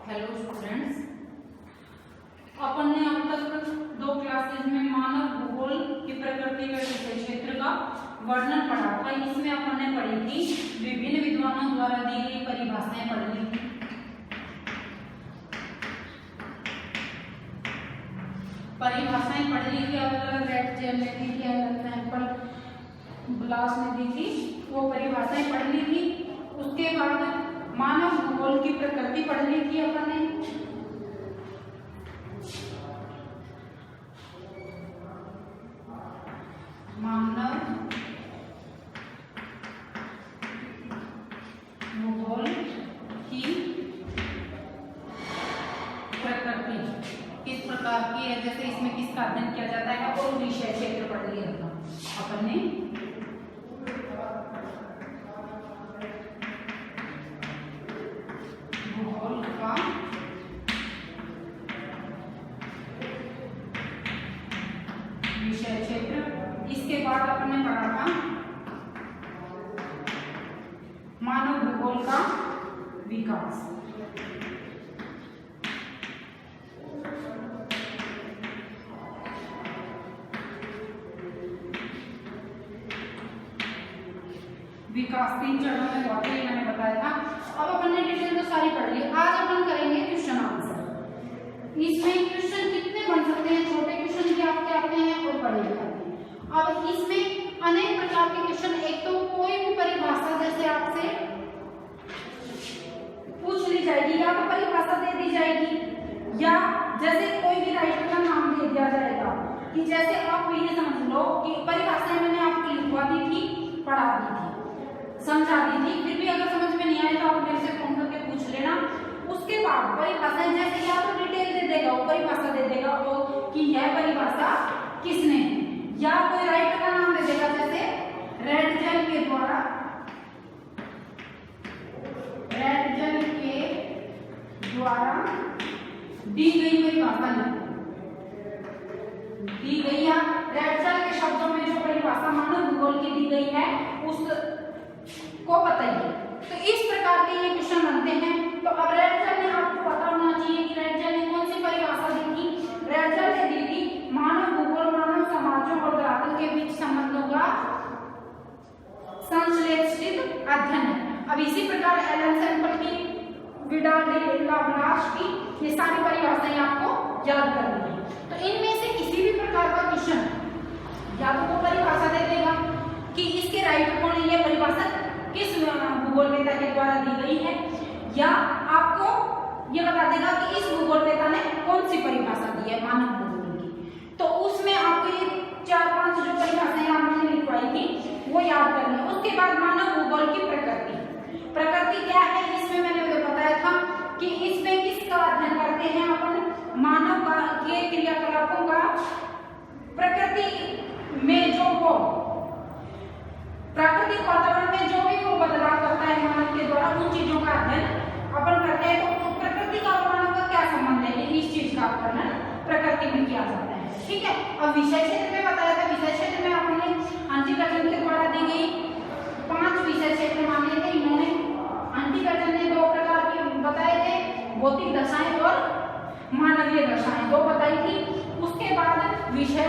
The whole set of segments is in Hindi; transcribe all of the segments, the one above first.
हेलो स्टूडेंट्स, अपन ने अब तक दो क्लासेस में मानव भूगोल की प्रकृति व विषय क्षेत्र का वर्णन पढ़ा था। इसमें अपन ने पढ़ी थी विभिन्न विद्वानों द्वारा दी गई परिभाषाएं पढ़ी थी। परिभाषाएं पढ़ ली थी, अलग अलग रेड जेल ने दी थी, सैंपल ब्लास ने दी थी, वो परिभाषाएं पढ़ ली थी। उसके बाद मानव भूगोल की प्रकृति पढ़ ली थी अपन ने। मानव भूगोल की प्रकृति किस प्रकार की है, जैसे इसमें किसका अध्ययन किया जाता है, और विषय क्षेत्र पढ़ लिया था अपन ने। भूगोल का विषय क्षेत्र। इसके बाद अपन ने पढ़ा था मानव भूगोल का विकास। विकास 3 चरणों में हुआ था, ये मैंने बताया था। अब अपन ने डिटेल तो सारी पढ़ ली। आज अपन करेंगे क्वेश्चन आंसर। इसमें क्वेश्चन कितने बन सकते हैं, छोटे क्वेश्चन भी आपके आते हैं और बड़े भी आते हैं। अब इसमें अनेक प्रकार के क्वेश्चन, एक तो कोई भी परिभाषा जैसे आपसे पूछ ली जाएगी, या तो परिभाषा दे दी जाएगी, या जैसे कोई भी राइटर का नाम दे दिया जाएगा, कि जैसे आप ये समझ लो कि परिभाषाएं मैंने आपको लिखवा दी थी, पढ़ा दी थी, समझा दी थी, फिर भी अगर समझ में नहीं आए तो आप मेरे से फोन करके पूछ लेना। उसके बाद परिभाषाएं जैसे या तो डिटेल दे देगा, वो परिभाषा दे देगा वो कि यह परिभाषा किसने है, या कोई राइटर का नाम दे देगा, जैसे रेडजन के द्वारा दी गई परिभाषा दी गई, या रेडजन के शब्दों में जो परिभाषा मानव भूगोल की दी गई है उस को बताइए। तो इस प्रकार के ये क्वेश्चन बनते हैं। तो अब रेडजन ने आपको पता होना चाहिए कि रेडजन ने कौन सी परिभाषा दी थी। रेडजन ने दी थी मानव भूगोल मानव समाजों और धरातल के बीच संबंधों का संश्लेषित अध्ययन है। अब इसी प्रकार एलन सैंपल की, विडाल डी लाब्लाश की, ये सारी परिभाषाएं आपको याद करनी है। तो इनमें से किसी भी प्रकार का क्वेश्चन या तो वो परिभाषा दे देगा कि इसके राइटर कौन है, ये परिभाषा किस भूगोलवेता के द्वारा दी गई है, या आपको ये बता देगा कि इस भूगोलवेता ने कौन सी परिभाषा दी है मानव भूगोल की। तो उसमें आपको ये 4-5 जो परिभाषाएं आपने लिखवाई थी वो याद करनी है। उसके बाद मानव भूगोल की प्रकृति। प्रकृति क्या है, इसमें मैंने बताया था कि इसमें किसका अध्ययन करते हैं अपन, मानव के क्रियाकलापों का प्रकृति में जो वो प्राकृतिक वातावरण में जो भी वो बदलाव करता है मानव के द्वारा, उन चीजों का अध्ययन अपन करते हैं। तो प्रकृति का और मानव का क्या संबंध है, इस चीज का अध्ययन प्रकृति में किया जाता है। ठीक है। अब विषय क्षेत्र में बताया था, विषय क्षेत्र में आपने अंतिकर्जन के द्वारा दी गई 5 विषय क्षेत्र माने थे। इन्होंने अंतिकर्जन ने 2 प्रकार के बताए थे, भौतिक दशाएं और मानवीय दशाएं 2 बताई थी। उसके बाद विषय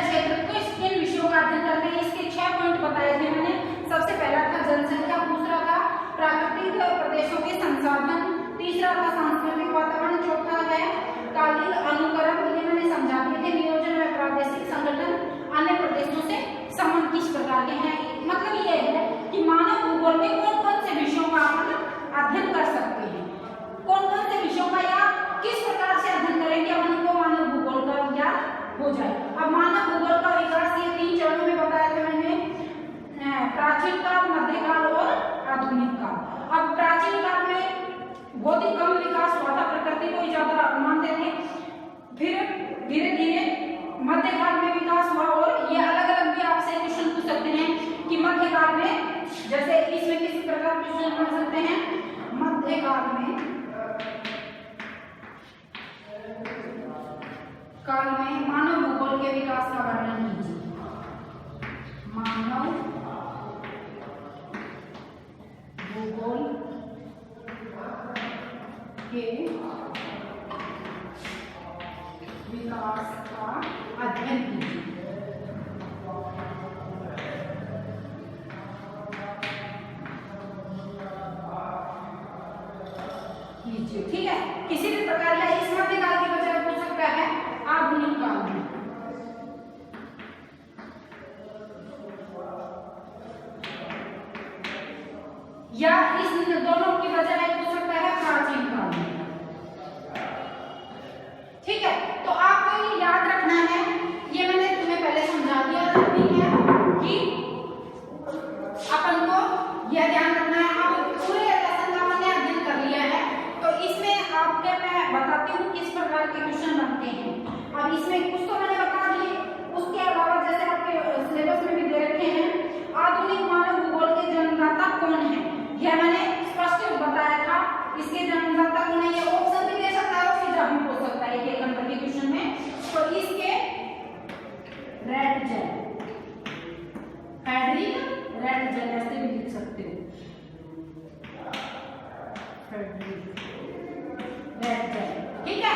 क्षेत्र को इन विषयों का अध्ययन करते हैं। इसके 6 पॉइंट बताए थे मैंने। सबसे पहला था जनसंख्या, दूसरा था प्राकृतिक प्रदेशों के संसाधन, तीसरा था सांस्कृतिक वातावरण, चौथा है कालीन अनुकरण, ये मैंने समझा दिए थे, नियोजन व प्रादेशिक संगठन, अन्य प्रदेशों से संबंध किस प्रकार के हैं। मतलब ये है कि मानव भूगोल में कौन कौन से विषयों का अपन अध्ययन कर सकते हैं, कौन कौन से विषयों का, या किस प्रकार से अध्ययन करेंगे अपन को मानव भूगोल का ज्ञान हो जाए। अब मानव भूगोल का विकास ये 3 चरणों में बताया था मैंने, प्राचीन काल, मध्यकाल और आधुनिक काल। अब प्राचीन काल में बहुत ही कम विकास हुआ था, प्रकृति को ज्यादा मानते थे। फिर धीरे धीरे मध्यकाल में विकास हुआ, और ये अलग अलग भी आपसे क्वेश्चन पूछ सकते हैं कि मध्यकाल में, जैसे इसमें किसी प्रकार क्वेश्चन बन सकते हैं, मध्यकाल में मानव भूगोल के विकास का वर्णन कीजिए। मानव भूगोल के विकास का अध्ययन कीजिए। ठीक है, किसी भी प्रकार या इस मध्यकाल की बजाय पूछ सकता है आधुनिक काल में। या इस दोनों की बजाय पूछ सकता है प्राचीन काल में। ठीक है, तो आपको ये याद रखना है, ये मैंने तुम्हें पहले समझा दिया था कि अपन को यह ध्यान रखना है। अब पूरे लेसन का हमने अध्ययन कर लिया है, तो इसमें आपके मैं बताती हूँ किस प्रकार के क्वेश्चन बनते हैं। अब इसमें कुछ तो मैंने बता दिए, उसके अलावा जैसे आपके सिलेबस में भी दे रखे हैं, आधुनिक मानव भूगोल के जन्मदाता कौन है, यह मैंने स्पष्ट बताया था। इसके जन्मदाता कौन है, ये ऑप्शन भी दे सकता है और सीधा भी पूछ सकता है एक नंबर के क्वेश्चन में। तो इसके रेडजेल, फ्रेडरिक रेडजेल ऐसे भी लिख सकते हो, फ्रेडरिक रेडजेल। ठीक है,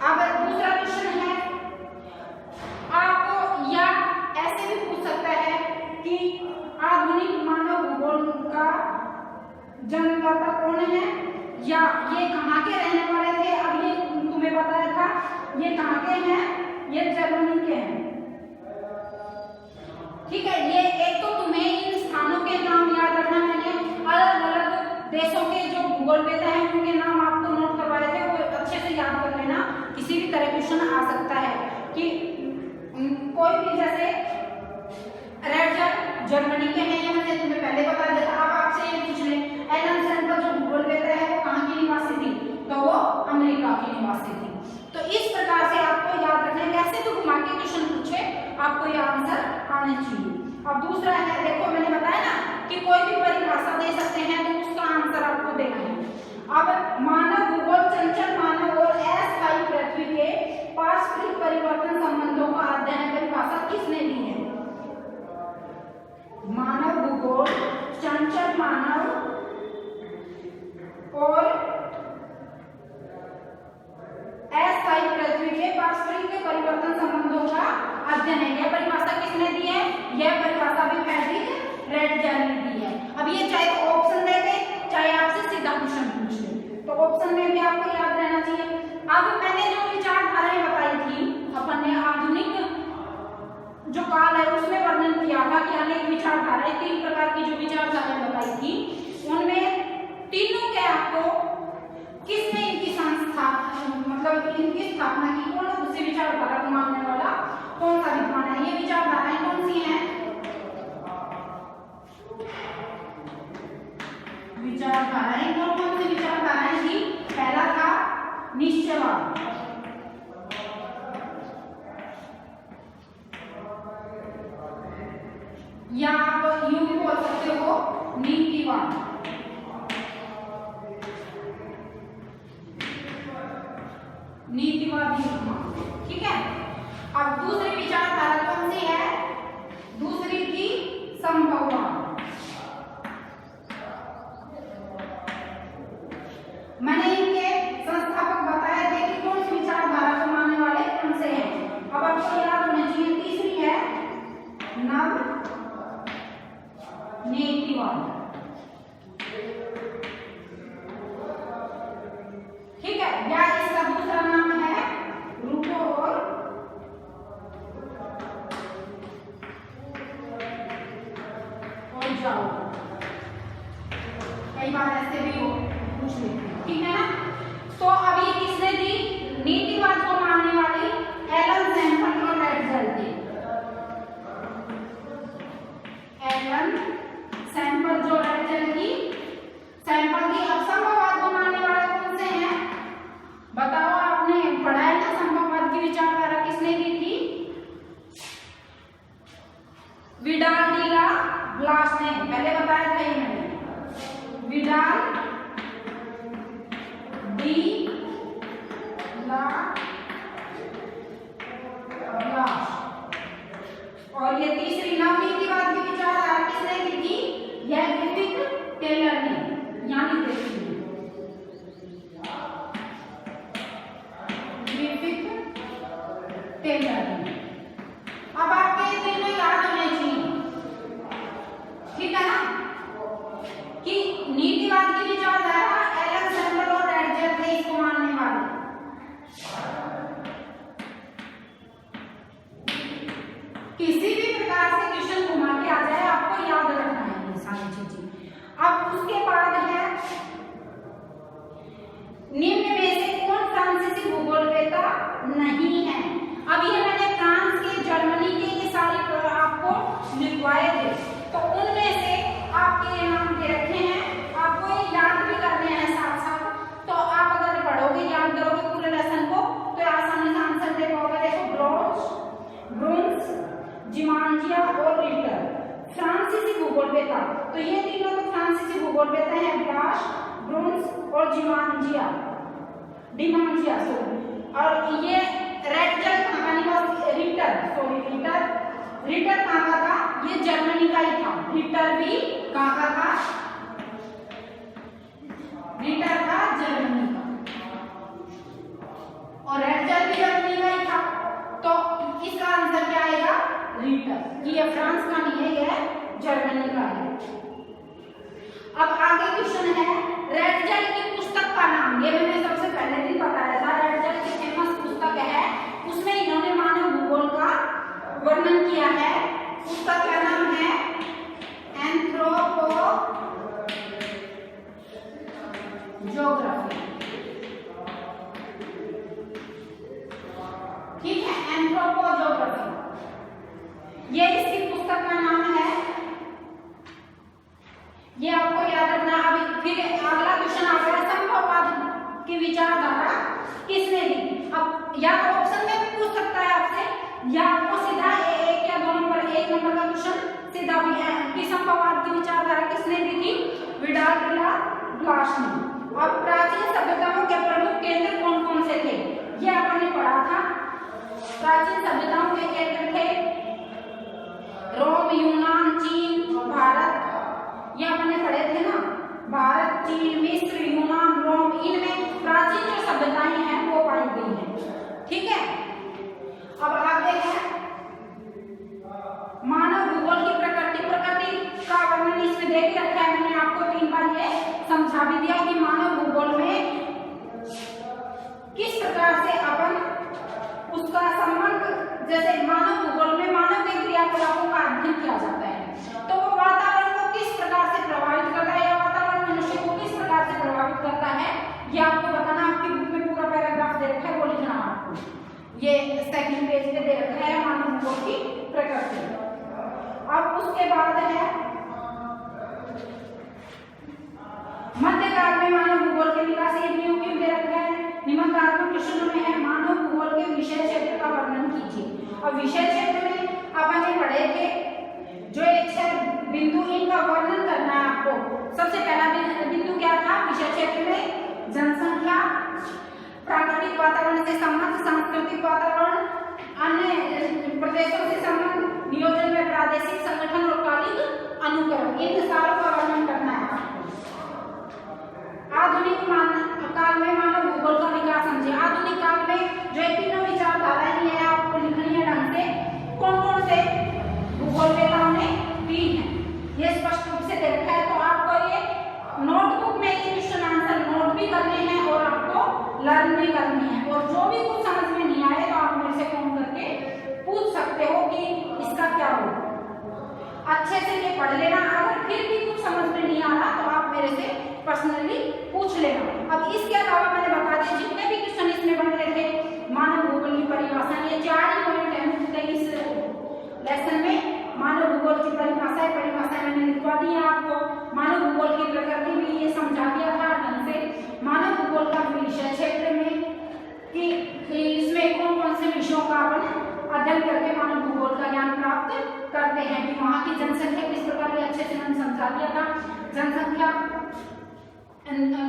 अब दूसरा क्वेश्चन है आपको, या ऐसे भी पूछ सकता है कि आधुनिक मानव भूगोल का जन्मदाता कौन है, या ये कहाँ के रहने वाले थे। अब ये तुम्हें बताया था, ये कहाँ के हैं, ये जर्मनी के हैं। ठीक है, ये एक तो तुम्हें इन स्थानों के नाम याद रखना, मैंने अलग अलग देशों के जो भूगोलवेता हैं उनके नाम आपको नोट करवाए थे, वो अच्छे से याद कर लेना। किसी भी तरह क्वेश्चन आ सकता है कि कोई भी, जैसे रेडजेल जर्मनी के हैं, ये मैंने तुम्हें पहले बता दिया था। अब आपसे ये पूछ ले, एलन सेंटर जो भूगोलवेता है वो कहाँ की निवासी थी, तो वो अमेरिका की निवासी थी। तो इस प्रकार से आपको याद रखना है, कैसे तो घुमा के क्वेश्चन पूछे आपको ये आंसर आने चाहिए। अब दूसरा है, देखो मैंने बताया ना कि कोई भी परिभाषा दे सकते हैं तो उसका आंसर आपको देना है। अब मानव भूगोल चंचल मानव और अस्थायी पृथ्वी के पारस्परिक परिवर्तन संबंधों का अध्ययन परिभाषा किसने दी है। मानव भूगोल चंचल मानव और अस्थायी पृथ्वी के पारस्परिक परिवर्तन संबंधों का अध्ययन है, यह परिभाषा किसने दी है, यह परिभाषा भी फ्रेडरिक रेडजेल ने दी है। अब ये चाहे तो ऑप्शन दे दे, चाहे आपसे सीधा क्वेश्चन पूछ ले, तो ऑप्शन में भी आपको याद रहना चाहिए। अब मैंने जो विचारधाराएं बताई थी, अपन ने आधुनिक जो काल है उसमें वर्णन किया था कि अनेक विचारधाराएं, 3 प्रकार की जो विचारधाराएं बताई थी, उनमें तीनों के आपको किसने इनकी संस्था, मतलब इनकी स्थापना की, कौन सी विचारधारा को मानने वाला कौन सा विद्वान है, ये विचारधाराएं कौन सी हैं। विचारधाराएं कौन कौन सी विचारधाराएं थी, पहला था निश्चयवाद, या आप यूं भी बोल सकते हो नीतिवाद। नीतिवादी, ठीक है। अब दूसरी विचारधारा कौन सी है, दूसरी थी संभववाद। मैंने इनके संस्थापक बताए थे कि कौन सी विचारधारा को मानने वाले कौन से हैं। अब आपको याद होना चाहिए, तीसरी है नव नीतिवाद। ठीक है, या इसका दूसरा नाम है रूपो और जाओ। कई बार ऐसे भी पूछ लेते हैं, ठीक है ना। तो अब ये किसने दी, नीतिवाद को मानने वाली एलन सैम्पल और रेडजेल थे। एलन सैम्पल जो रेडजेल की सैंपल की। अब संभववाद को मानने वाले कौन से हैं, बताओ। आपने पढ़ा है ना, संभववाद की विचारधारा किसने दी थी, विडाल डी ला ब्लास ने, पहले बताया था ये मैंने, विडाल अब उसके बाद है निम्न में से कौन फ्रांसीसी भूगोलवेत्ता नहीं है। अब ये मैंने फ्रांस के, जर्मनी के ये सारे आपको लिखवाए थे, तो उनमें से आपके ये नाम दे रखे हैं, आपको ये याद भी करने हैं साथ साथ। तो आप अगर पढ़ोगे, याद करोगे पूरे लेसन को, तो आसानी से आंसर दे पाओगे। देखो ब्रोंस, जिमांजिया और रिटर, फ्रांसीसी भूगोलवेत्ता। तो ये तीनों तो फ्रांसीसी भूगोलवेत्ता हैं, ब्लाश, ब्रोंस और डिमांजिया सॉरी। और ये रेटजल कहानी का रिटर कहाँ का था? ये जर्मनी का ही था। रिटर भी कहाँ का था? रिटर था जर्मनी का, और रेटजल भी जर्मनी का ही था। तो इसका आंसर क्या आएगा? रिटर। ये फ्रांस का नहीं है, ये जर्मनी का है। अब आगे क्वेश्चन है, रेटजल की पुस्तक का नाम। ये मैंने सबसे पहले भी बताया था, रेटजल की फेमस पुस्तक है, उसमें इन्होंने मानव भूगोल का वर्णन किया है। उसका क्या नाम है? एंथ्रोपोजोग्राफी। ठीक है, एंथ्रोपोजोग्राफी, ये इसकी पुस्तक का नाम है। ये आपको याद रखना। अभी फिर अगला क्वेश्चन आ गया, संभववाद की विचारधारा किसने दी। अब या तो ऑप्शन में भी पूछ सकता है आपसे, या आपको सीधा एक या दो नंबर, एक नंबर का क्वेश्चन सीधा भी है कि संभववाद की विचारधारा किसने दी थी? विडाल या ब्लाश ने। अब प्राचीन सभ्यताओं के प्रमुख केंद्र कौन कौन से थे? ये अपन ने पढ़ा था। प्राचीन सभ्यताओं के केंद्र थे रोम, यूनान, चीन और भारत। ये अपने पढ़े थे ना, भारत, चीन, मिस्र, यूनान, रोम, इनमें प्राचीन जो सभ्यताएं हैं वो पाई गई हैं। ठीक है, अब आगे है मानव भूगोल की प्रकृति का वर्णन इसमें दे के रखा है। मैंने आपको 3 बार ये समझा भी दिया कि मानव भूगोल में किस प्रकार से अपन उसका संबंध, जैसे मानव भूगोल में मानव के क्रियाकलापों का अध्ययन किया जाता है, तो वो वातावरण को किस प्रकार से प्रभावित करता है या वातावरण मनुष्य को किस प्रकार से प्रभावित करता है, ये आपको बताना। आपकी बुक में पूरा पैराग्राफ दे रखा है, वो लिखना आपको। ये सेकंड पेज पे दे रखा है मानव भूगोल की प्रकृति। अब उसके बाद है मध्यकाल में मानव भूगोल के विकास, ये क्यों दे रखा है? निम्नलिखित प्रश्नों में है मानव भूगोल के विषय क्षेत्र का वर्णन कीजिए। और विषय क्षेत्र में अपन ने पढ़े थे जो एक 6 बिंदु, इनका वर्णन करना है आपको। सबसे पहला बिंदु क्या था विषय क्षेत्र में? जनसंख्या, प्राकृतिक वातावरण से संबंध, सांस्कृतिक वातावरण, अन्य प्रदेशों से संबंध, नियोजन में प्रादेशिक संगठन और कालिक अनुक्रम, इन सारों का वर्णन करना है आपको। आधुनिक काल में मानव भूगोल का विकास समझे। आधुनिक काल में जो तीनों विचारधाराएं हैं आपको लिखनी है ढंग से, कौन कौन से भूगोलवेत्ताओं ने दी है, ये स्पष्ट रूप से दे रखा है। तो आपको ये नोटबुक में ये क्वेश्चन आंसर नोट भी करने हैं और आपको लर्न भी करनी है। और जो भी कुछ समझ में नहीं आए तो आप मेरे से फोन करके पूछ सकते हो कि इसका क्या हो। अच्छे से ये पढ़ लेना। अगर फिर भी कुछ समझ में नहीं आ रहा तो आप मेरे से पर्सनली पूछ लेना। अब इसके अलावा मैंने बता दिया जितने भी क्वेश्चन इसमें बन रहे थे, मानव भूगोल की परिभाषा, ये 4 ही पॉइंट है इस लेसन में। मानव भूगोल की परिभाषा मैंने लिखवा दी है आपको। मानव भूगोल की प्रकृति भी ये समझा दिया था ढंग से। मानव भूगोल का विषय क्षेत्र में कि इसमें कौन कौन से विषयों का अध्ययन करके मानव भूगोल का ज्ञान प्राप्त करते हैं, कि वहाँ की जनसंख्या किस प्रकार की, अच्छे से मैंने समझा दिया था। जनसंख्या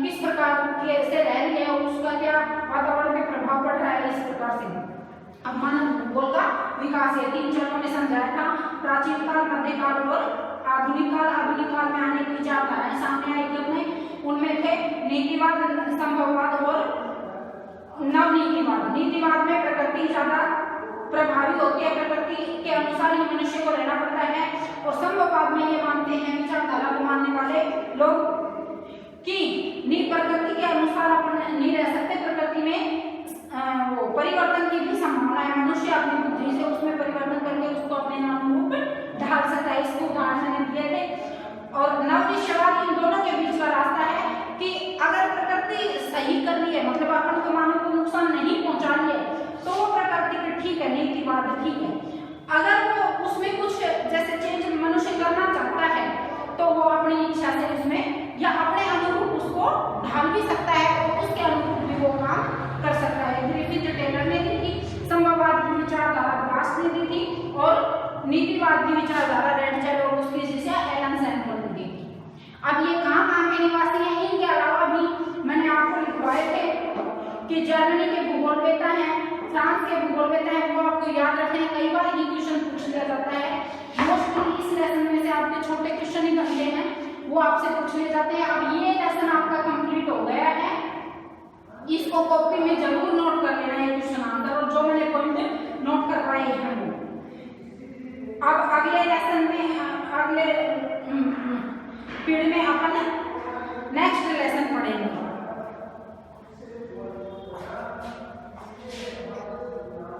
किस प्रकार से रह रही है और उसका क्या वातावरण में प्रभाव पड़ रहा है, इस प्रकार से। अब मानव भूगोल का विकास है 3 चरणों में समझाया था। प्राचीन काल, मध्यकाल और आधुनिक काल। आधुनिक काल में अनेक विचारधाराएं सामने आई थी अपने, उनमें थे नीतिवाद, संभववाद और नवनीतिवाद। नीतिवाद में प्रकृति ज्यादा प्रभावी होती है, प्रकृति के अनुसार ही मनुष्य को रहना पड़ता है। और संभववाद में ये मानते हैं विचारधारा को मानने वाले लोग कि प्रकृति के अनुसार अपन नहीं रह सकते, प्रकृति में वो परिवर्तन की भी संभावना है। मनुष्य अपनी बुद्धि से उसमें परिवर्तन करके उसको अपने अनुरूप ढाल सकता है। इसको उदाहरण मैंने दिए थे। और नवनिश्चयवाद, इन दोनों के ठीक है। अगर वो उसमें कुछ जैसे चेंज मनुष्य करना चाहता है तो वो अपनी इच्छा से उसमें या अपने अनुरूप उसको ढाल भी सकता है और उसके अनुरूप भी वो काम कर सकता है। ग्रिफिथ टेलर ने दी थी, संभववाद की विचारधारा ब्रास ने दी थी और नीतिवाद की विचारधारा रेडजेल और उसकी शिष्या एलन सैमुअल ने दी थी। अब ये कहाँ के निवासी हैं? इनके अलावा भी मैंने आपको लिखवाए थे कि जर्मनी के भूगोलवेत्ता हैं, फ्रांस के भूगोलवेत्ता हैं, वो आपको याद रखना है। कई बार ये क्वेश्चन पूछ लिया जाता है, मोस्टली इस लेसन में से आपके छोटे क्वेश्चन ही बनते हैं, वो आपसे पूछ लिए जाते हैं। अब ये लेसन आपका कंप्लीट हो गया है, इसको कॉपी में जरूर नोट कर लेना है क्वेश्चन आंसर, और जो मैंने पॉइंट नोट करवाए हैं वो। अब अगले लेसन में, अगले पीरियड में अपन